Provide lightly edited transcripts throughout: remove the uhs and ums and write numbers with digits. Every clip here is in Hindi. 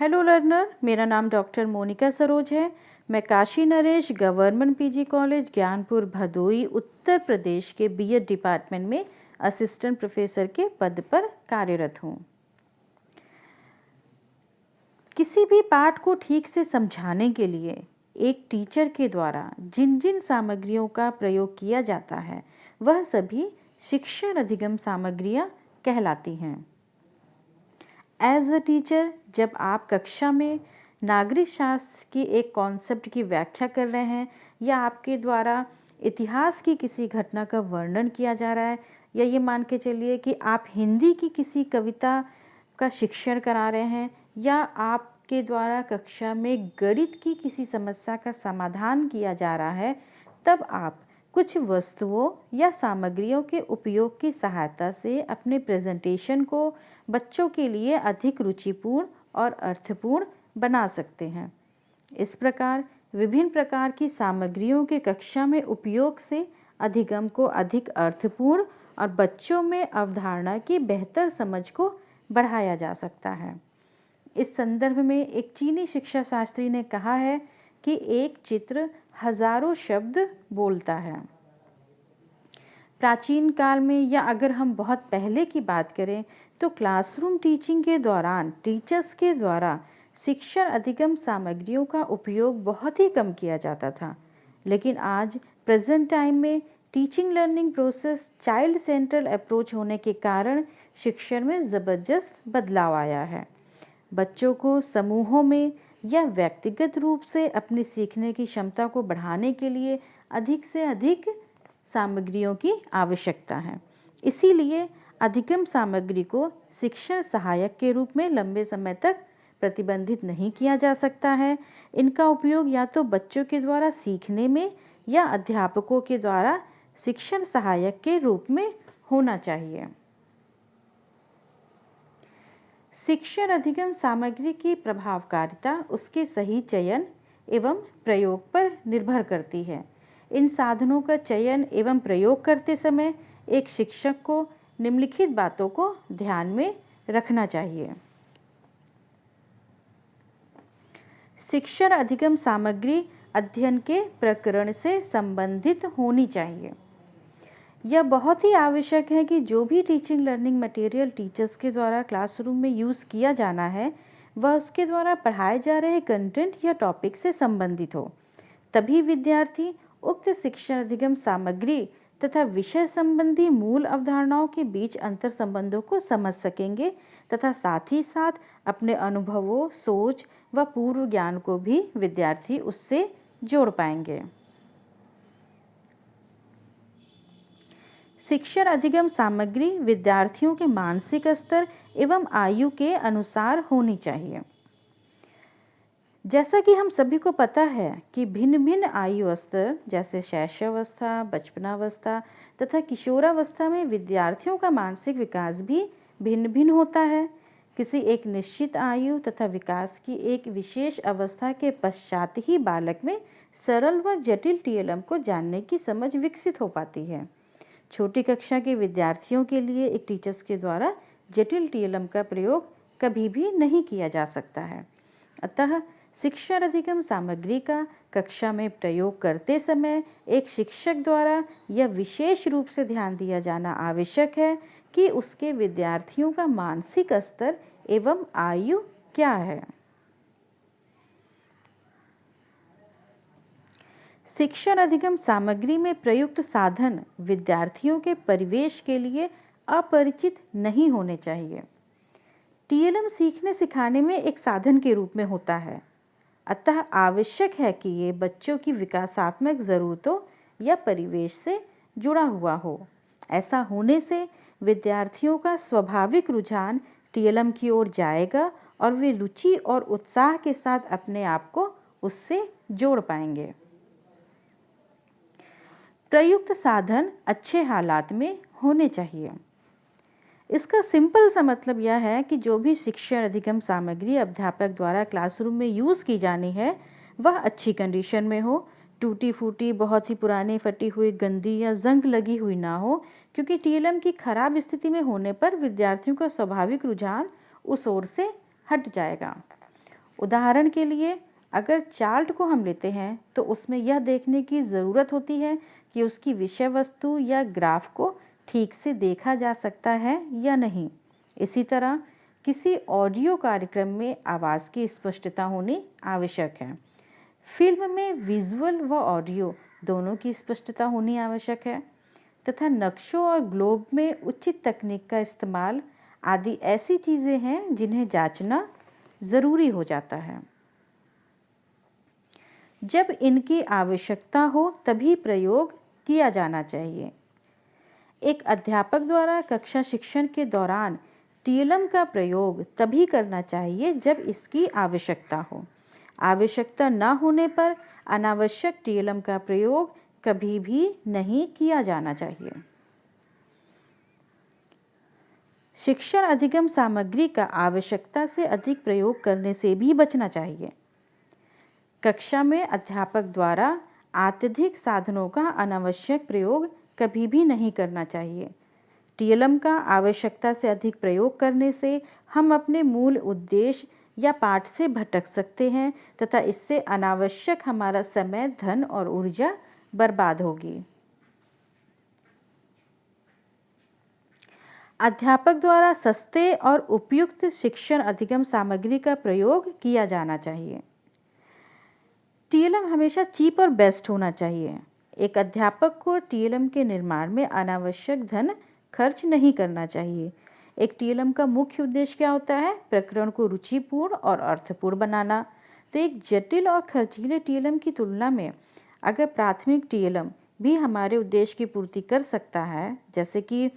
हेलो लर्नर, मेरा नाम डॉक्टर मोनिका सरोज है। मैं Kashi Naresh government PG college Gyanpur Bhadohi Uttar Pradesh के बीएड डिपार्टमेंट में असिस्टेंट प्रोफेसर के पद पर कार्यरत हूँ। किसी भी पाठ को ठीक से समझाने के लिए एक टीचर के द्वारा जिन जिन सामग्रियों का प्रयोग किया जाता है वह सभी शिक्षण अधिगम सामग्रियाँ कहलाती हैं। एज अ टीचर, जब आप कक्षा में नागरिक शास्त्र की एक कॉन्सेप्ट की व्याख्या कर रहे हैं या आपके द्वारा इतिहास की किसी घटना का वर्णन किया जा रहा है, या ये मान के चलिए कि आप हिंदी की किसी कविता का शिक्षण करा रहे हैं, या आपके द्वारा कक्षा में गणित की किसी समस्या का समाधान किया जा रहा है, तब आप कुछ वस्तुओं या सामग्रियों के उपयोग की सहायता से अपने प्रेजेंटेशन को बच्चों के लिए अधिक रुचिपूर्ण और अर्थपूर्ण बना सकते हैं। इस प्रकार विभिन्न प्रकार की सामग्रियों के कक्षा में उपयोग से अधिगम को अधिक अर्थपूर्ण और बच्चों में अवधारणा की बेहतर समझ को बढ़ाया जा सकता है। इस संदर्भ में एक चीनी शिक्षा शास्त्री ने कहा है कि एक चित्र हजारों शब्द बोलता है। प्राचीन काल में, या अगर हम बहुत पहले की बात करें, तो क्लासरूम टीचिंग के दौरान टीचर्स के द्वारा शिक्षण अधिगम सामग्रियों का उपयोग बहुत ही कम किया जाता था। लेकिन आज प्रेजेंट टाइम में teaching learning process child central approach होने के कारण शिक्षण में ज़बरदस्त बदलाव आया है। बच्चों को समूहों में या व्यक्तिगत रूप से अपनी सीखने की क्षमता को बढ़ाने के लिए अधिक से अधिक सामग्रियों की आवश्यकता है। इसीलिए अधिगम सामग्री को शिक्षण सहायक के रूप में लंबे समय तक प्रतिबंधित नहीं किया जा सकता है। इनका उपयोग या तो बच्चों के द्वारा सीखने में या अध्यापकों के द्वारा शिक्षण सहायक के रूप में होना चाहिए। शिक्षण अधिगम सामग्री की प्रभावकारिता उसके सही चयन एवं प्रयोग पर निर्भर करती है। इन साधनों का चयन एवं प्रयोग करते समय एक शिक्षक को निम्नलिखित बातों को ध्यान में रखना चाहिए। शिक्षण अधिगम सामग्री अध्ययन के प्रकरण से संबंधित होनी चाहिए। यह बहुत ही आवश्यक है कि जो भी टीचिंग लर्निंग मटेरियल टीचर्स के द्वारा क्लासरूम में यूज़ किया जाना है वह उसके द्वारा पढ़ाए जा रहे कंटेंट या टॉपिक से संबंधित हो। तभी विद्यार्थी उक्त शिक्षण अधिगम सामग्री तथा विषय संबंधी मूल अवधारणाओं के बीच अंतर संबंधों को समझ सकेंगे तथा साथ ही साथ अपने अनुभवों, सोच व पूर्व ज्ञान को भी विद्यार्थी उससे जोड़ पाएंगे। शिक्षण अधिगम सामग्री विद्यार्थियों के मानसिक स्तर एवं आयु के अनुसार होनी चाहिए। जैसा कि हम सभी को पता है कि भिन्न भिन्न आयु स्तर जैसे शैशवावस्था, बचपनावस्था तथा किशोरावस्था में विद्यार्थियों का मानसिक विकास भी भिन्न भिन्न होता है। किसी एक निश्चित आयु तथा विकास की एक विशेष अवस्था के पश्चात ही बालक में सरल व जटिल टीएलएम को जानने की समझ विकसित हो पाती है। छोटी कक्षा के विद्यार्थियों के लिए एक टीचर्स के द्वारा जटिल टीएलएम का प्रयोग कभी भी नहीं किया जा सकता है। अतः शिक्षण अधिगम सामग्री का कक्षा में प्रयोग करते समय एक शिक्षक द्वारा यह विशेष रूप से ध्यान दिया जाना आवश्यक है कि उसके विद्यार्थियों का मानसिक स्तर एवं आयु क्या है। शिक्षण अधिगम सामग्री में प्रयुक्त साधन विद्यार्थियों के परिवेश के लिए अपरिचित नहीं होने चाहिए। टीएलएम सीखने सिखाने में एक साधन के रूप में होता है, अतः आवश्यक है कि ये बच्चों की विकासात्मक ज़रूरतों या परिवेश से जुड़ा हुआ हो। ऐसा होने से विद्यार्थियों का स्वाभाविक रुझान टीएलएम की ओर जाएगा और वे रुचि और उत्साह के साथ अपने आप को उससे जोड़ पाएंगे। प्रयुक्त साधन अच्छे हालात में होने चाहिए। इसका सिंपल सा मतलब यह है कि जो भी शिक्षण अधिगम सामग्री अध्यापक द्वारा क्लासरूम में यूज़ की जानी है वह अच्छी कंडीशन में हो, टूटी फूटी, बहुत ही पुरानी, फटी हुई, गंदी या जंग लगी हुई ना हो, क्योंकि टीएलएम की खराब स्थिति में होने पर विद्यार्थियों का स्वाभाविक रुझान उस ओर से हट जाएगा। उदाहरण के लिए अगर चार्ट को हम लेते हैं तो उसमें यह देखने की ज़रूरत होती है कि उसकी विषय वस्तु या ग्राफ को ठीक से देखा जा सकता है या नहीं। इसी तरह किसी ऑडियो कार्यक्रम में आवाज़ की स्पष्टता होनी आवश्यक है। फिल्म में विजुअल व ऑडियो दोनों की स्पष्टता होनी आवश्यक है तथा नक्शों और ग्लोब में उचित तकनीक का इस्तेमाल आदि ऐसी चीज़ें हैं जिन्हें जांचना ज़रूरी हो जाता है। जब इनकी आवश्यकता हो तभी प्रयोग किया जाना चाहिए। एक अध्यापक द्वारा कक्षा शिक्षण के दौरान टीएलएम का प्रयोग तभी करना चाहिए जब इसकी आवश्यकता हो। आवश्यकता न होने पर अनावश्यक टीएलएम का प्रयोग कभी भी नहीं किया जाना चाहिए। शिक्षण अधिगम सामग्री का आवश्यकता से अधिक प्रयोग करने से भी बचना चाहिए। कक्षा में अध्यापक द्वारा अत्यधिक साधनों का अनावश्यक प्रयोग कभी भी नहीं करना चाहिए। टीएलएम का आवश्यकता से अधिक प्रयोग करने से हम अपने मूल उद्देश्य या पाठ से भटक सकते हैं तथा इससे अनावश्यक हमारा समय, धन और ऊर्जा बर्बाद होगी। अध्यापक द्वारा सस्ते और उपयुक्त शिक्षण अधिगम सामग्री का प्रयोग किया जाना चाहिए। टीएलएम हमेशा चीप और बेस्ट होना चाहिए। एक अध्यापक को टीएलएम के निर्माण में अनावश्यक धन खर्च नहीं करना चाहिए। एक टीएलएम का मुख्य उद्देश्य क्या होता है? प्रकरण को रुचिपूर्ण और अर्थपूर्ण बनाना। तो एक जटिल और खर्चीले टीएलएम की तुलना में अगर प्राथमिक टीएलएम भी हमारे उद्देश्य की पूर्ति कर सकता है, जैसे कि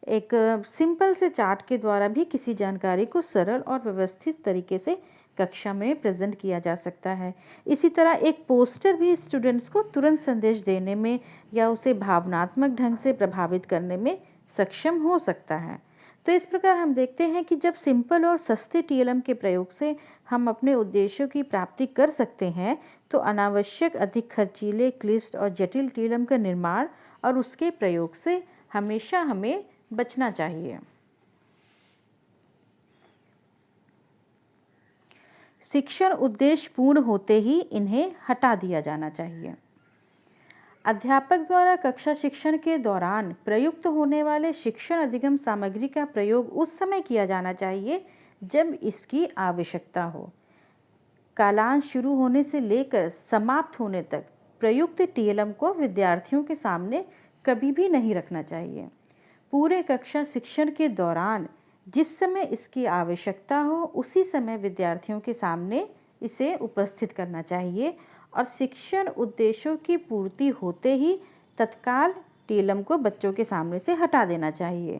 एक सिंपल से चार्ट के द्वारा भी किसी जानकारी को सरल और व्यवस्थित तरीके से कक्षा में प्रेजेंट किया जा सकता है। इसी तरह एक पोस्टर भी स्टूडेंट्स को तुरंत संदेश देने में या उसे भावनात्मक ढंग से प्रभावित करने में सक्षम हो सकता है। तो इस प्रकार हम देखते हैं कि जब सिंपल और सस्ते टीएलएम के प्रयोग से हम अपने उद्देश्यों की प्राप्ति कर सकते हैं, तो अनावश्यक अधिक खर्चीले, क्लिष्ट और जटिल टीएलएम का निर्माण और उसके प्रयोग से हमेशा हमें बचना चाहिए। शिक्षण उद्देश्य पूर्ण होते ही इन्हें हटा दिया जाना चाहिए। अध्यापक द्वारा कक्षा शिक्षण के दौरान प्रयुक्त होने वाले शिक्षण अधिगम सामग्री का प्रयोग उस समय किया जाना चाहिए जब इसकी आवश्यकता हो। कालांश शुरू होने से लेकर समाप्त होने तक प्रयुक्त टीएलएम को विद्यार्थियों के सामने कभी भी नहीं रखना चाहिए। पूरे कक्षा शिक्षण के दौरान जिस समय इसकी आवश्यकता हो उसी समय विद्यार्थियों के सामने इसे उपस्थित करना चाहिए और शिक्षण उद्देश्यों की पूर्ति होते ही तत्काल टीएलएम को बच्चों के सामने से हटा देना चाहिए।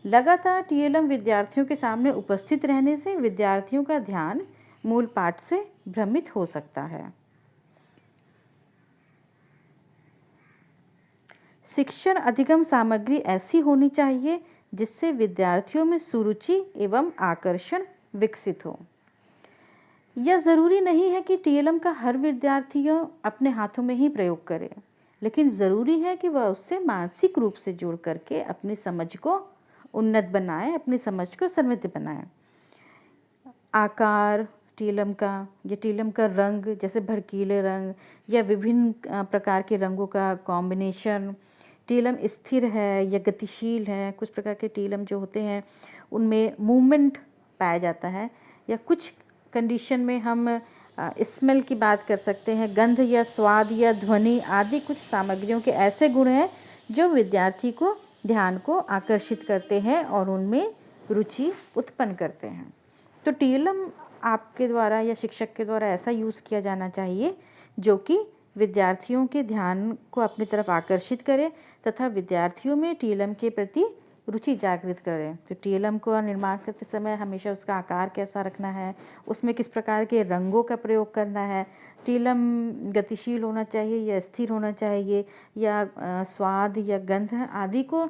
लगातार टीएलएम विद्यार्थियों के सामने उपस्थित रहने से विद्यार्थियों का ध्यान मूल पाठ से भ्रमित हो सकता है। शिक्षण अधिगम सामग्री ऐसी होनी चाहिए जिससे विद्यार्थियों में सुरुचि एवं आकर्षण विकसित हो। यह ज़रूरी नहीं है कि टीएलएम का हर विद्यार्थियों अपने हाथों में ही प्रयोग करे, लेकिन ज़रूरी है कि वह उससे मानसिक रूप से जुड़ करके अपनी समझ को उन्नत बनाए, अपनी समझ को समृद्ध बनाए। आकार टीएलएम का या टीएलएम का रंग, जैसे भड़कीले रंग या विभिन्न प्रकार के रंगों का कॉम्बिनेशन, टीएलएम स्थिर है या गतिशील है। कुछ प्रकार के टीएलएम जो होते हैं उनमें मूवमेंट पाया जाता है, या कुछ कंडीशन में हम स्मेल की बात कर सकते हैं, गंध या स्वाद या ध्वनि आदि कुछ सामग्रियों के ऐसे गुण हैं जो विद्यार्थी को ध्यान को आकर्षित करते हैं और उनमें रुचि उत्पन्न करते हैं। तो टीएलएम आपके द्वारा या शिक्षक के द्वारा ऐसा यूज़ किया जाना चाहिए जो कि विद्यार्थियों के ध्यान को अपनी तरफ आकर्षित करे तथा विद्यार्थियों में टीएलएम के प्रति रुचि जागृत करें। तो टीएलएम को निर्माण करते समय हमेशा उसका आकार कैसा रखना है, उसमें किस प्रकार के रंगों का प्रयोग करना है, टीएलएम गतिशील होना चाहिए या स्थिर होना चाहिए, या स्वाद या गंध आदि को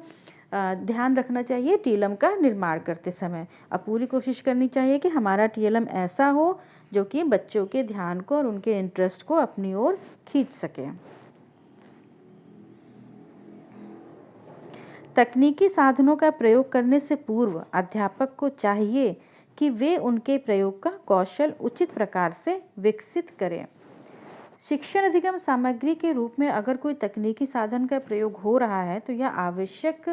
ध्यान रखना चाहिए टीएलएम का निर्माण करते समय। अब पूरी कोशिश करनी चाहिए कि हमारा टीएलएम ऐसा हो जो कि बच्चों के ध्यान को और उनके इंटरेस्ट को अपनी ओर खींच सके। तकनीकी साधनों का प्रयोग करने से पूर्व अध्यापक को चाहिए कि वे उनके प्रयोग का कौशल उचित प्रकार से विकसित करें। शिक्षण अधिगम सामग्री के रूप में अगर कोई तकनीकी साधन का प्रयोग हो रहा है तो यह आवश्यक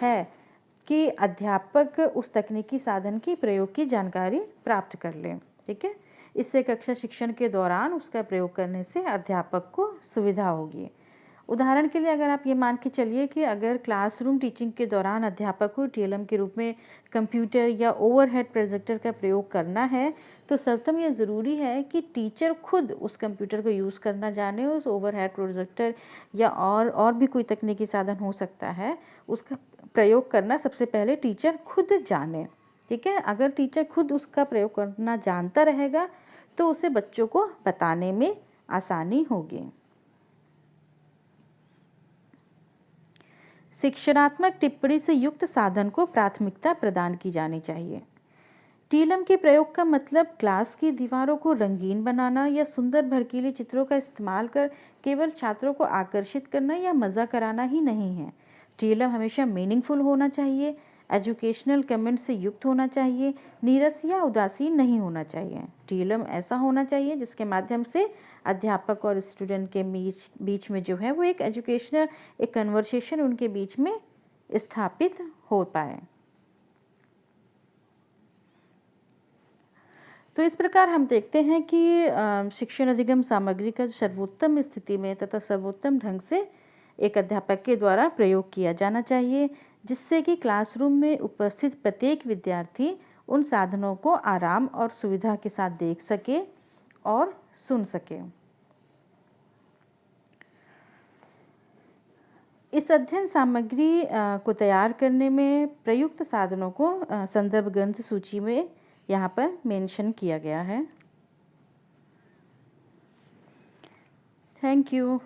है कि अध्यापक उस तकनीकी साधन की प्रयोग की जानकारी प्राप्त कर लें। ठीक है, इससे कक्षा शिक्षण के दौरान उसका प्रयोग करने से अध्यापक को सुविधा होगी। उदाहरण के लिए अगर आप ये मान के चलिए कि अगर क्लासरूम टीचिंग के दौरान अध्यापक को टीएलएम के रूप में कंप्यूटर या ओवरहेड प्रोजेक्टर का प्रयोग करना है तो सर्वप्रथम यह ज़रूरी है कि टीचर खुद उस कंप्यूटर को यूज़ करना जाने, उस ओवरहेड प्रोजेक्टर या और भी कोई तकनीकी साधन हो सकता है उसका प्रयोग करना सबसे पहले टीचर खुद जाने। ठीक है, अगर टीचर खुद उसका प्रयोग करना जानता रहेगा तो उसे बच्चों को बताने में आसानी होगी। शिक्षणात्मक टिप्पणी से युक्त साधन को प्राथमिकता प्रदान की जानी चाहिए। टीएलएम के प्रयोग का मतलब क्लास की दीवारों को रंगीन बनाना या सुंदर भड़कीले चित्रों का इस्तेमाल कर केवल छात्रों को आकर्षित करना या मज़ा कराना ही नहीं है। टीएलएम हमेशा मीनिंगफुल होना चाहिए, एजुकेशनल कमेंट से युक्त होना चाहिए, नीरस या उदासीन नहीं होना चाहिए। टीएलएम ऐसा होना चाहिए जिसके माध्यम से अध्यापक और स्टूडेंट के बीच में जो है वो एक एजुकेशनल एक कन्वर्सेशन उनके बीच में स्थापित हो पाए। तो इस प्रकार हम देखते हैं कि शिक्षण अधिगम सामग्री का सर्वोत्तम स्थिति में तथा सर्वोत्तम ढंग से एक अध्यापक के द्वारा प्रयोग किया जाना चाहिए, जिससे कि क्लासरूम में उपस्थित प्रत्येक विद्यार्थी उन साधनों को आराम और सुविधा के साथ देख सके और सुन सके। इस अध्ययन सामग्री को तैयार करने में प्रयुक्त साधनों को संदर्भ ग्रंथ सूची में यहाँ पर मेंशन किया गया है। Thank you.